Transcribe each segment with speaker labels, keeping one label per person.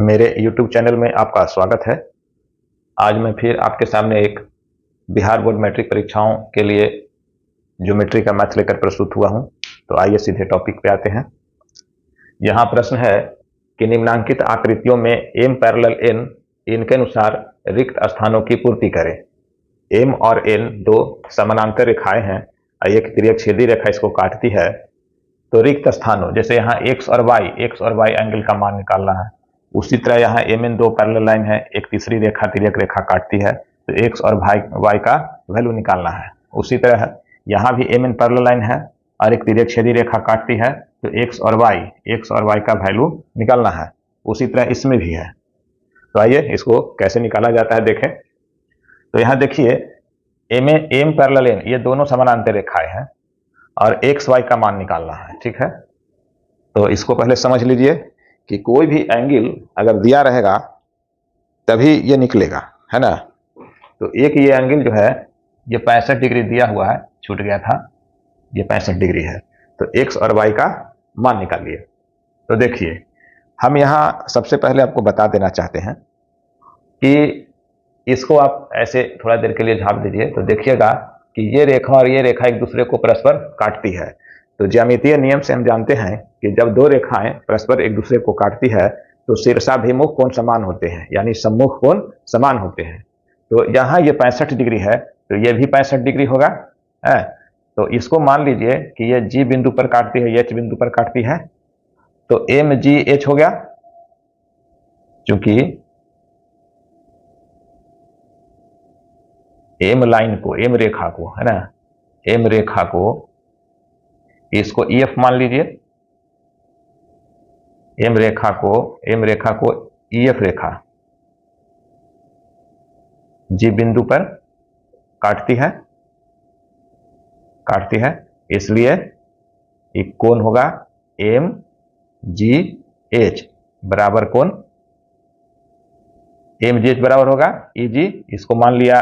Speaker 1: मेरे YouTube channel में आपका स्वागत है। आज मैं फिर आपके सामने एक बिहार बोर्ड मैट्रिक परीक्षाओं के लिए ज्योमेट्री का मैथ लेकर प्रस्तुत हुआ हूं। तो आइए सीधे टॉपिक पे आते हैं। यहाँ प्रश्न है कि निम्नांकित आकृतियों में m पैरेलल n इनके अनुसार रिक्त स्थानों की पूर्ति करें। m और n दो समानांतर रेखाएं हैं और एक तिर्यकछेदी रेखा इसको काटती है। तो रिक्त स्थानों जैसे यहाँ x और y एंगल का मान निकालना है, उसी तरह यहाँ mn दो पैरेलल लाइन है, एक तीसरी रेखा तिर्यक रेखा काटती है, तो x और y का वैल्यू निकालना है। उसी तरह यहाँ भी mn पैरेलल लाइन है और एक तिर्यकछेदी रेखा काटती है, तो x और y का वैल्यू निकालना है। उसी तरह इसमें भी है। तो आइए इसको कैसे निकाला जाता है देखें। तो यहाँ देखिए m पैरेलल n ये दोनों समानांतर रेखाएं हैं और x y का मान निकालना है, ठीक है। तो इसको पहले समझ लीजिए कि कोई भी एंगल अगर दिया रहेगा तभी ये निकलेगा, है ना। तो एक ये एंगल जो है ये 65 डिग्री दिया हुआ है, छूट गया था, ये 65 डिग्री है। तो x और y का मान निकालिए। तो देखिए हम यहाँ सबसे पहले आपको बता देना चाहते हैं कि इसको आप ऐसे थोड़ा देर के लिए झाप दीजिए। तो देखिएगा कि ये रेखा और ये रेखा एक दूसरे को परस्पर काटती है। तो ज्यामितीय नियम से हम जानते हैं कि जब दो रेखाएं परस्पर एक दूसरे को काटती है तो शीर्षाभिमुख कोण समान होते हैं, यानी सम्मुख कोण समान होते हैं। तो यहाँ ये 65 डिग्री है, तो ये भी 65 डिग्री होगा, है। तो इसको मान लीजिए कि ये G बिंदु पर काटती है, H बिंदु पर काटती है, तो MGH हो गया। चूंकि M लाइन को, M रेखा को, है ना, M रेखा को इसको EF मान लीजिए, M रेखा को EF रेखा G बिंदु पर काटती है, इसलिए एक कोण होगा MGH बराबर कोण MGH बराबर होगा EG, इसको मान लिया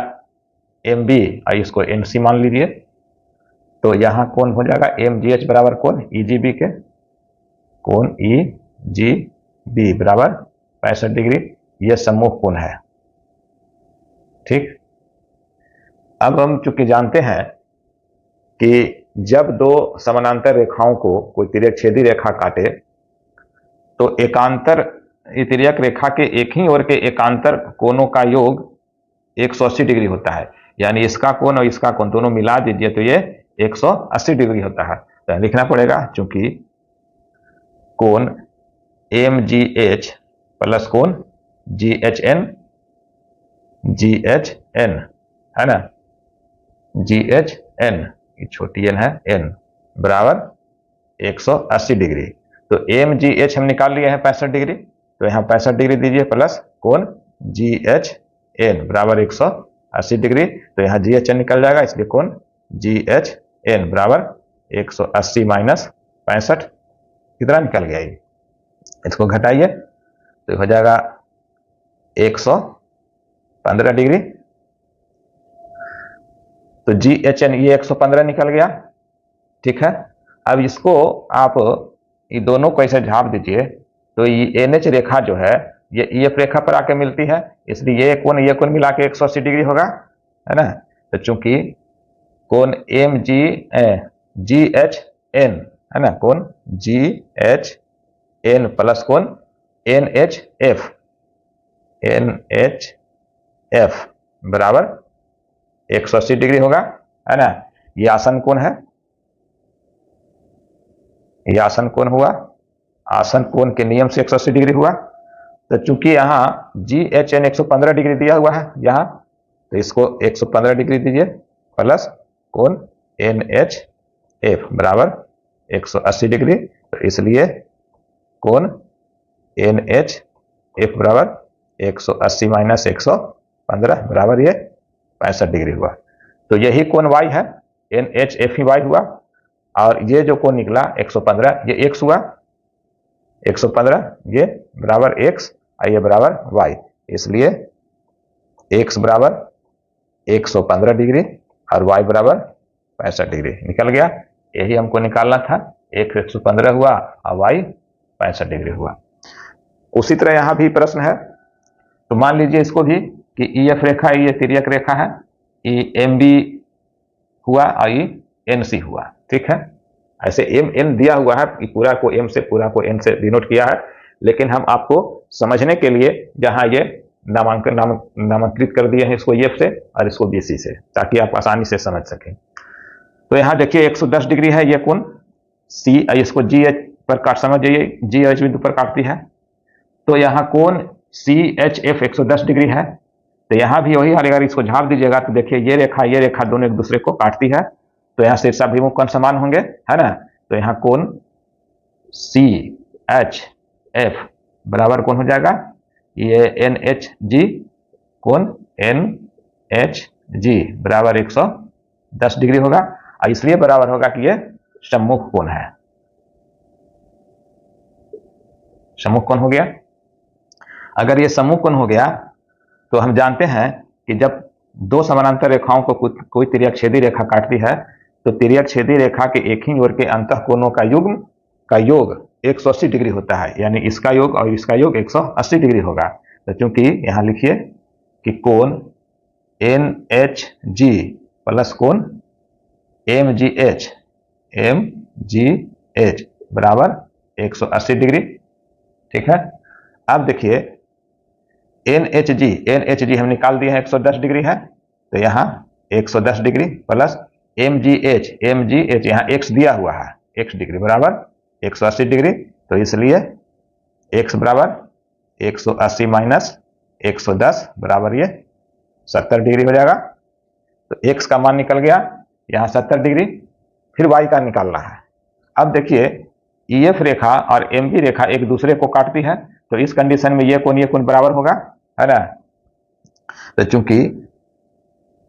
Speaker 1: MB और इसको MC मान लीजिए। तो यहां कोण हो जाएगा MGH बराबर कोण EGB के, कोण EGB बराबर 65 डिग्री, यह सम्मुख कोण है, ठीक। अब हम चूंकि जानते हैं कि जब दो समानांतर रेखाओं को कोई तिर्यकछेदी रेखा काटे तो एकांतर तिर्यक रेखा के एक ही ओर के एकांतर कोणों का योग 180 डिग्री होता है, यानी इसका कोण और इसका कोण दोनों मिला दीजिए तो ये 180 डिग्री होता है। तो लिखना पड़ेगा चूंकि कोण MGH प्लस कोण GHN है ना, GHN छोटी n है, n बराबर 180 डिग्री। तो MGH हम निकाल लिए हैं 65 डिग्री, तो यहाँ 65 डिग्री दीजिए प्लस कोण GHN बराबर 180 डिग्री। तो यहाँ GHN निकल जाएगा, इसलिए कोण GHN बराबर 180 माइनस 65 कितना निकल गया ये, इसको घटाइए तो हो जाएगा 115 डिग्री। तो GHN ये 115 निकल गया, ठीक है। अब इसको आप ये दोनों को ऐसे झाप दीजिए तो ये NH रेखा जो है ये EF रेखा पर आके मिलती है, इसलिए ये कोण मिला के 180 डिग्री होगा, है ना। तो चूंकि कोण GHN है ना, कोण GHN प्लस कोण NHF बराबर 180 डिग्री होगा, है ना। ये आसन कोण है, ये आसन कोण हुआ, आसन कोण के नियम से 180 डिग्री हुआ। तो चूंकि यहाँ GHN 115 डिग्री दिया हुआ है यहाँ, तो इसको 115 डिग्री दीजिए प्लस कोण NHF बराबर 180 डिग्री। तो इसलिए कोण NHF बराबर 180 माइनस 115 बराबर ये 65 डिग्री हुआ। तो यही कोण Y है, NHF ही Y हुआ, और ये जो कोण निकला 115 ये x हुआ, 115 ये बराबर x और ये बराबर y, इसलिए x बराबर 115 डिग्री और y बराबर 65 डिग्री निकल गया। यही हमको निकालना था, x 115 हुआ और y 65 डिग्री हुआ। उसी तरह यहां भी प्रश्न है, तो मान लीजिए इसको भी कि EF रेखा ये तिर्यक रेखा है, EMB हुआ और ENC हुआ, ठीक है। ऐसे MN दिया हुआ है कि पूरा को M से पूरा को N से डिनोट किया है, लेकिन हम आपको समझने के लिए जहां ये नामांकित कर दिए हैं इसको EF से और इसको BC से, ताकि आप आसानी से समझ सकें। तो यहां देखिए 110 डिग्री है ये कोण C, इसको GH पर काट, समझ जाइए GH बिंदु पर काटती है। तो यहाँ कोण CHF 110 डिग्री है। तो यहाँ भी वही, अगर इसको झाप दीजिएगा तो देखिए ये रेखा दोनों एक दूसरे को काटती है, तो यहाँ शीर्षाभिमुख कोण समान होंगे, है ना। तो यहाँ कोण CHF बराबर कौन हो जाएगा, ये NHG, कोण NHG बराबर 110 डिग्री होगा, और इसलिए बराबर होगा कि ये सम्मुख कोण है। सम्मुख कोण हो गया। अगर ये सम्मुख कोण हो गया तो हम जानते हैं कि जब दो समानांतर रेखाओं को कोई तिर्यक छेदी रेखा काटती है तो तिर्यक छेदी रेखा के एक ही ओर के अंतः कोणों का योग 180 डिग्री होता है, यानी इसका योग और इसका योग 180 डिग्री होगा। तो चूंकि यहां लिखिए कि कोण NHG प्लस कोण MGH बराबर 180 डिग्री, ठीक है। अब देखिए NHG हम निकाल दिए हैं 110 डिग्री है, तो यहाँ 110 डिग्री प्लस MGH यहाँ x दिया हुआ है, x डिग्री बराबर 180 डिग्री, तो इसलिए x बराबर 180 माइनस 110 बराबर ये 70 डिग्री हो जाएगा। तो x का मान निकल गया यहाँ 70 डिग्री। फिर y का निकालना है। अब देखिए EF रेखा और MG रेखा एक दूसरे को काटती है, तो इस कंडीशन में ये कोण बराबर होगा, है ना। तो चूंकि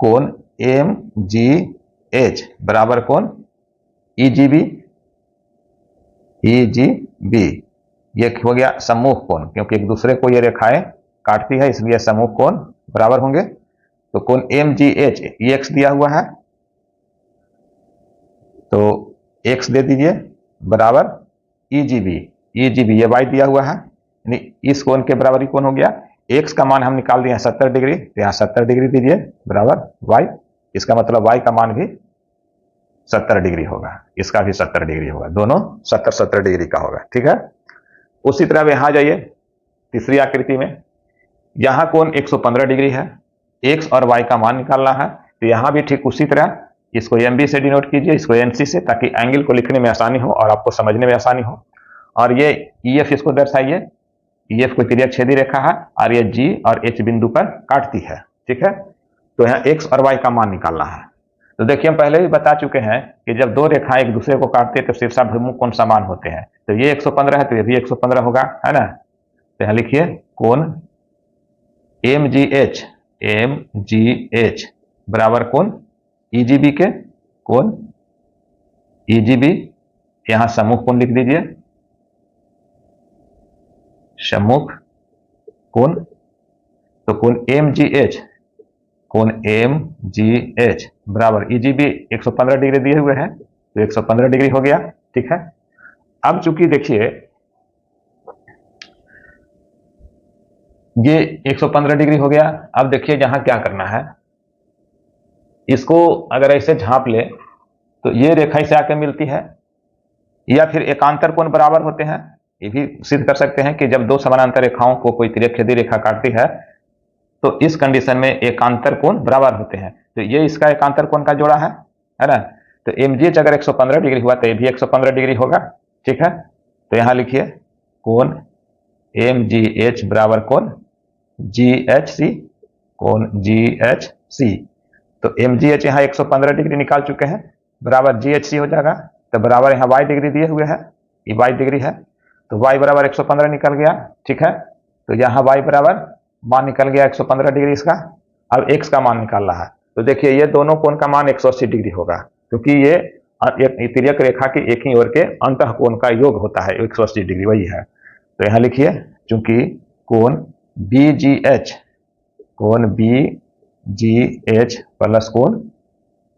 Speaker 1: कोण MGH बराबर कोण EGB ये हो गया सम्मुख कोण, क्योंकि एक दूसरे को ये रेखाएं काटती है, इसलिए सम्मुख कोण बराबर होंगे। तो कोण MGH ये x दिया हुआ है, तो x दे दीजिए बराबर EGB ये y दिया हुआ है, यानी इस कोण के बराबर ही कोण हो गया। x का मान हम निकाल दिए 70 डिग्री, तो यहाँ 70 डिग्री दीजिए बराबर y, इसका मतलब y का मान भी 70 डिग्री होगा, इसका भी 70 डिग्री होगा, दोनों 70 डिग्री का होगा, ठीक है। उसी तरह यहां जाइए तीसरी आकृति में, यहां कोण 115 डिग्री है, x और y का मान निकालना है। तो यहां भी ठीक उसी तरह इसको MB से डिनोट कीजिए, इसको NC से, ताकि एंगल को लिखने में आसानी हो और आपको समझने में आसानी हो। और ये EF इसको दर्शाइए, EF कोई तिर्यक छेदी रेखा है और ये G और H बिंदु पर काटती है, ठीक है। तो यहाँ x और y का मान निकालना है। तो देखिए हम पहले भी बता चुके हैं कि जब दो रेखाएं एक दूसरे को काटती है तो शीर्षाभिमुख कोण समान होते हैं। तो ये 115 है तो ये भी 115 होगा, है ना। तो यहाँ लिखिए कोण MGH बराबर कोण EGB के, कोण EGB यहां सम्मुख कोण लिख दीजिए, सम्मुख कोण। तो कोण MGH बराबर EGB 115 डिग्री दिए हुए हैं, तो 115 डिग्री हो गया, ठीक है। अब चूंकि देखिए ये 115 डिग्री हो गया, अब देखिए यहां क्या करना है, इसको अगर ऐसे झांप ले तो ये रेखा इसे आके मिलती है, या फिर एकांतर कोण बराबर होते हैं। ये भी सिद्ध कर सकते हैं कि जब दो समानांतर रेखाओं को कोई तिर्यक छेदी रेखा काटती है तो इस कंडीशन में एकांतर कोण बराबर होते हैं। तो ये इसका एकांतर कोण का जोड़ा है ना। तो MGH अगर 115 डिग्री हुआ तो ये भी 115 डिग्री होगा, ठीक है। तो यहां लिखिए कोण MGH बराबर कोण GHC, कोण GHC। तो MGH यहाँ 115 डिग्री निकाल चुके हैं, बराबर GHC हो जाएगा। तो बराबर यहाँ y डिग्री दिए हुए है, ये y डिग्री है, तो y बराबर 115 निकल गया, ठीक है। तो यहाँ y बराबर मान निकल गया 115 डिग्री इसका। अब x का मान निकालना है। तो देखिए ये दोनों कोण का मान 180 डिग्री होगा, क्योंकि ये तिर्यक रेखा के एक ही ओर के अंतः कोण का योग होता है, 180 डिग्री वही है। तो यहाँ लिखिए चूंकि कोण BGH प्लस कोण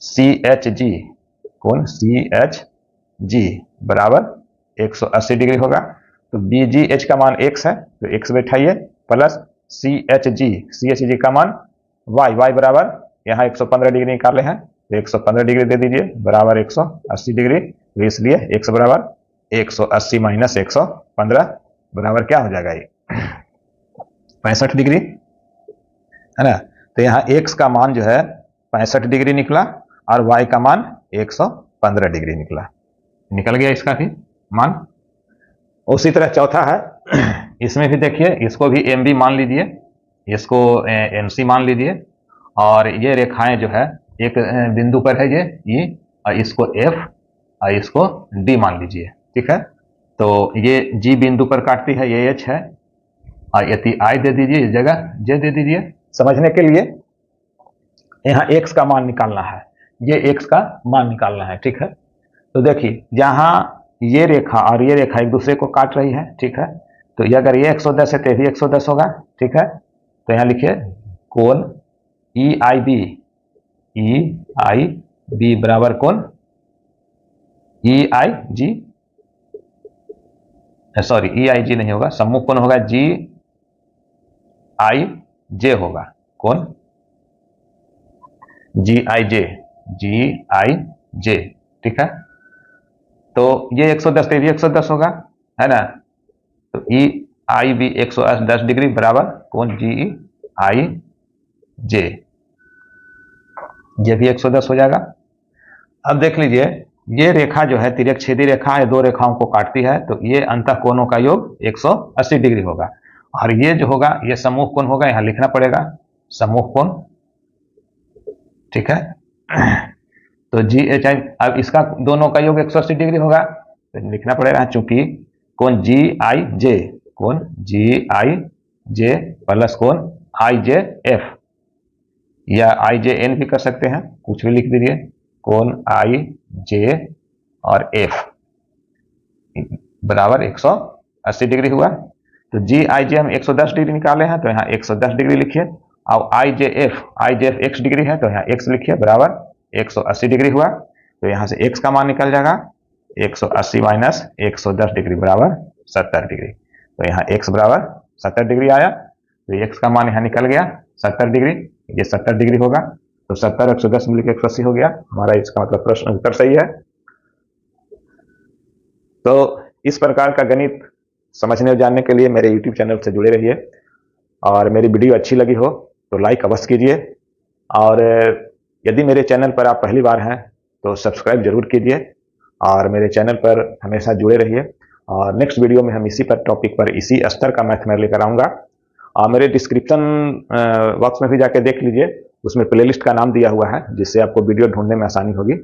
Speaker 1: CHG बराबर 180 डिग्री होगा। तो BGH का मान x है तो x बैठाइए, प्लस CHG का मान y बराबर यहाँ 115 डिग्री निकाले हैं तो 115 डिग्री दे दीजिए बराबर 180 डिग्री, तो इसलिए x बराबर 180 माइनस 115 बराबर क्या हो जाएगा, ये 65 डिग्री है ना। तो यहाँ x का मान जो है 65 डिग्री निकला और y का मान 115 डिग्री निकल गया इसका भी मान। उसी तरह चौथा है, इसमें भी देखिए, इसको भी MB मान लीजिए, इसको MC मान लीजिए, और ये रेखाएं जो है एक बिंदु पर है ये E, और इसको F और इसको D मान लीजिए, ठीक है। तो ये G बिंदु पर काटती है, ये H है, और यदि I दे दीजिए, इस जगह J दे दीजिए। समझने के लिए यहाँ x का मान निकालना है, ये x का मान निकालना है, ठीक है। तो देखिए जहां ये रेखा और ये रेखा एक दूसरे को काट रही है, ठीक है, तो ये अगर ये 110 है तो भी 110 होगा, ठीक है। तो यहाँ लिखिए कोण EIB बराबर कोण EIG नहीं होगा, सम्मुख कोण होगा GIJ होगा, कोण GIJ, ठीक है। तो ये 110 तो ये भी 110 होगा, है ना। तो EIB 110 डिग्री बराबर कोण GIJ, ये भी 110 हो जाएगा। अब देख लीजिए, ये रेखा जो है तिर्यकछेदी रेखा है, दो रेखाओं को काटती है, तो ये अंतः कोणों का योग 180 डिग्री होगा, और ये जो होगा ये समूह कोण होगा, यहां लिखना पड़ेगा समूह कोण, ठीक है। तो GHI, अब इसका दोनों का योग 180 डिग्री होगा, तो लिखना पड़ेगा चूंकि कोण GIJ प्लस कोण IJF, या IJN भी कर सकते हैं, कुछ भी लिख दीजिए, कोण IJ और F बराबर 180 डिग्री हुआ। तो GIJ हम 110 डिग्री निकाले हैं, तो यहाँ 110 डिग्री लिखिए, और IJF x डिग्री है, तो यहाँ x लिखिए बराबर 180 डिग्री हुआ। तो यहाँ से x का मान निकल जाएगा 180 माइनस 110 डिग्री बराबर 70 डिग्री, तो यहाँ x बराबर 70 डिग्री आया, तो x का मान यहाँ निकल गया 70 डिग्री, ये 70 डिग्री होगा, तो 70 110 मिलकर 180 हो गया, हमारा इसका मतलब प्रश्न उत्तर सही है। तो इस प्रकार का गणित समझने और जानने के लिए मेरे YouTube चैनल से जुड़े रहिए, और मेरी वीडियो अच्छी लगी हो तो लाइक अवश्य कीजिए, और यदि मेरे चैनल पर आप पहली बार हैं तो सब्सक्राइब जरूर कीजिए, और मेरे चैनल पर हमेशा जुड़े रहिए। और नेक्स्ट वीडियो में हम इसी पर टॉपिक पर इसी स्तर का मैथ मैं लेकर आऊँगा, और मेरे डिस्क्रिप्शन बॉक्स में भी जाके देख लीजिए, उसमें प्लेलिस्ट का नाम दिया हुआ है, जिससे आपको वीडियो ढूंढने में आसानी होगी।